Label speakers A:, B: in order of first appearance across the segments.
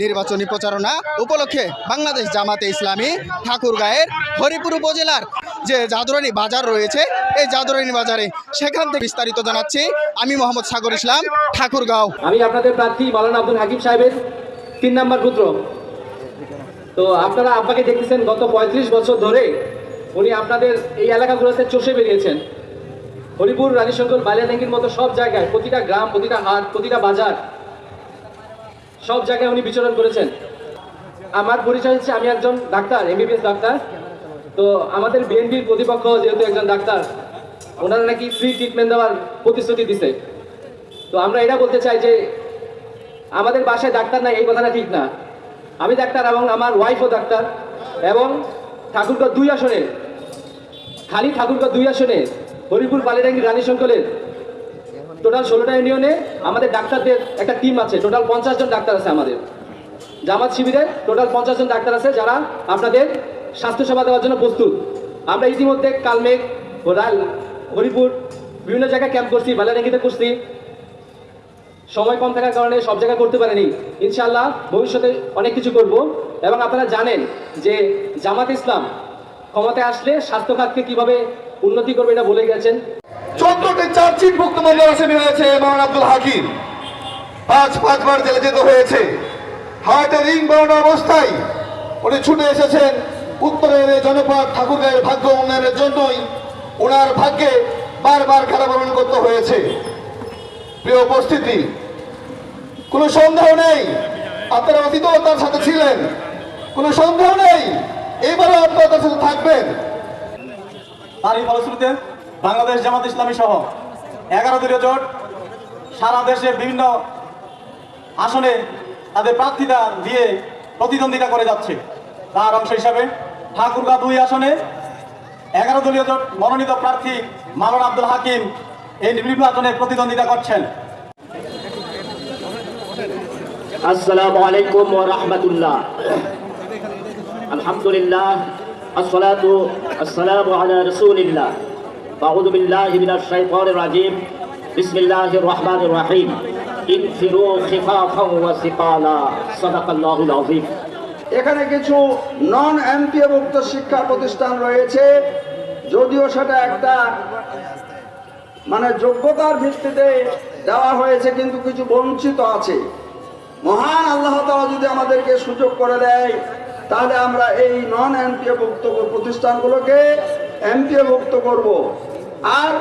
A: নির্বাচনী প্রচারণা উপলক্ষে বাংলাদেশ জামাতে ইসলামী ঠাকুরগাঁয়ের হরিপুর উপজেলার যে জাদুরানী বাজার রয়েছে, এই জাদুরানী বাজারে সেখান থেকে বিস্তারিত জানাচ্ছি আমি মোহাম্মদ সাগর ইসলাম, ঠাকুরগাঁও।
B: আমি আপনাদের প্রার্থী মাওলানা আব্দুল হাকিম সাহেবের 3 নম্বর পুত্র। তো আপনারা আব্বাকে দেখতেছেন গত 35 বছর ধরে উনি আপনাদের এই এলাকাগুলোতে চষে বেরিয়েছেন। হরিপুর, রানীশঙ্কর, বালিয়াডাঙ্গির মতো সব জায়গায়, প্রতিটা গ্রাম, প্রতিটা হাট, প্রতিটা বাজার, সব জায়গায় উনি বিচরণ করেছেন। আমার পরিচয় হচ্ছে আমি একজন ডাক্তার, এমবিবিএস ডাক্তার। তো আমাদের বিএনপির প্রতিপক্ষ যেহেতু একজন ডাক্তার, ওনারা নাকি ফ্রি ট্রিটমেন্ট দেওয়ার প্রতিশ্রুতি দিছে। তো আমরা এটা বলতে চাই যে আমাদের বাসায় ডাক্তার নাই, এই কথাটা ঠিক না। আমি ডাক্তার এবং আমার ওয়াইফও ডাক্তার, এবং ঠাকুরগাঁও 2 আসনে, খালি ঠাকুরগাঁও 2 আসনে হরিপুর, বালিয়াডাঙ্গি, রানীশঙ্করের টোটাল 16টা ইউনিয়নে আমাদের ডাক্তারদের একটা টিম আছে। টোটাল 50 জন ডাক্তার আছে আমাদের জামাত শিবিরে। টোটাল 50 জন ডাক্তার আছে যারা আপনাদের স্বাস্থ্যসেবা দেওয়ার জন্য প্রস্তুত। আমরা ইতিমধ্যে কালমেঘ, হরিপুর বিভিন্ন জায়গায় ক্যাম্প করছি, বালিয়াডাঙ্গিতে করছি। সময় কম থাকার কারণে সব জায়গায় করতে পারেনি। ইনশাআল্লাহ ভবিষ্যতে অনেক কিছু করব। এবং আপনারা জানেন যে জামাত ইসলাম ক্ষমতায় আসলে স্বাস্থ্য খাতকে কিভাবে উন্নতি করবে এটা বলে গেছেন।
C: 14টি চার্জশিটভুক্ত মামলার আসামি হয়েছে মাওলানা আব্দুল হাকিম। 5বার জেলে যেতে হয়েছে। হার্টে রিং বানানো অবস্থায় উনি ছুটে এসেছেন উত্তরের জনপদ ঠাকুরগাঁয়ের ভাগ্য উন্নয়নের জন্যই। ওনার ভাগ্যে বারবার কারাবরণ করতে হয়েছে। প্রিয় উপস্থিতি, কোনো সন্দেহ নেই আপনারা অতীতও তার সাথে ছিলেন, কোনো সন্দেহ নেই এবারও আপনারা তার সাথে থাকবেন।
D: তারই ফলশ্রুতিতে বাংলাদেশ জামাত ইসলামী সহ 11 দলীয় জোট সারা দেশের বিভিন্ন আসনে তাদের প্রার্থীতা দিয়ে প্রতিদ্বন্দ্বিতা করে যাচ্ছে। তার অংশ হিসাবে ঠাকুরগাঁও 2 আসনে 11 দলীয় জোট মনোনীত প্রার্থী মাওলানা আব্দুল হাকিম এই নির্বাচনে প্রতিদ্বন্দ্বিতা করছেন।
E: আসসালামু আলাইকুম ওয়া রাহমাতুল্লাহ। আলহামদুলিল্লাহ, আসসালাতু আসসালামু আলা রাসূলিল্লাহ। আউযু বিল্লাহি মিনাশ শাইতানির রাজীম। বিসমিল্লাহির রহমানির রহিম। ইনফিরু খিফাফান ওয়া সিকালা। সাদাকাল্লাহুল আযীম।
F: এখানে কিছু নন এমপিওভুক্ত শিক্ষা প্রতিষ্ঠান রয়েছে, যদিও সেটা একটা যোগ্যতার ভিত্তিতে দেওয়া হয়েছে, কিন্তু কিছু বঞ্চিত আছে। মহান আল্লাহ তাআলা যদি আমাদেরকে সুযোগ করে দেয়, তাহলে আমরা এই নন এমপিওভুক্ত প্রতিষ্ঠানগুলোকে এমপিওভুক্ত করব। আর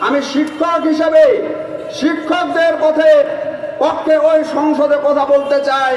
F: আমি শিক্ষক হিসাবে শিক্ষকদের পক্ষে ওই সংসদে কথা বলতে চাই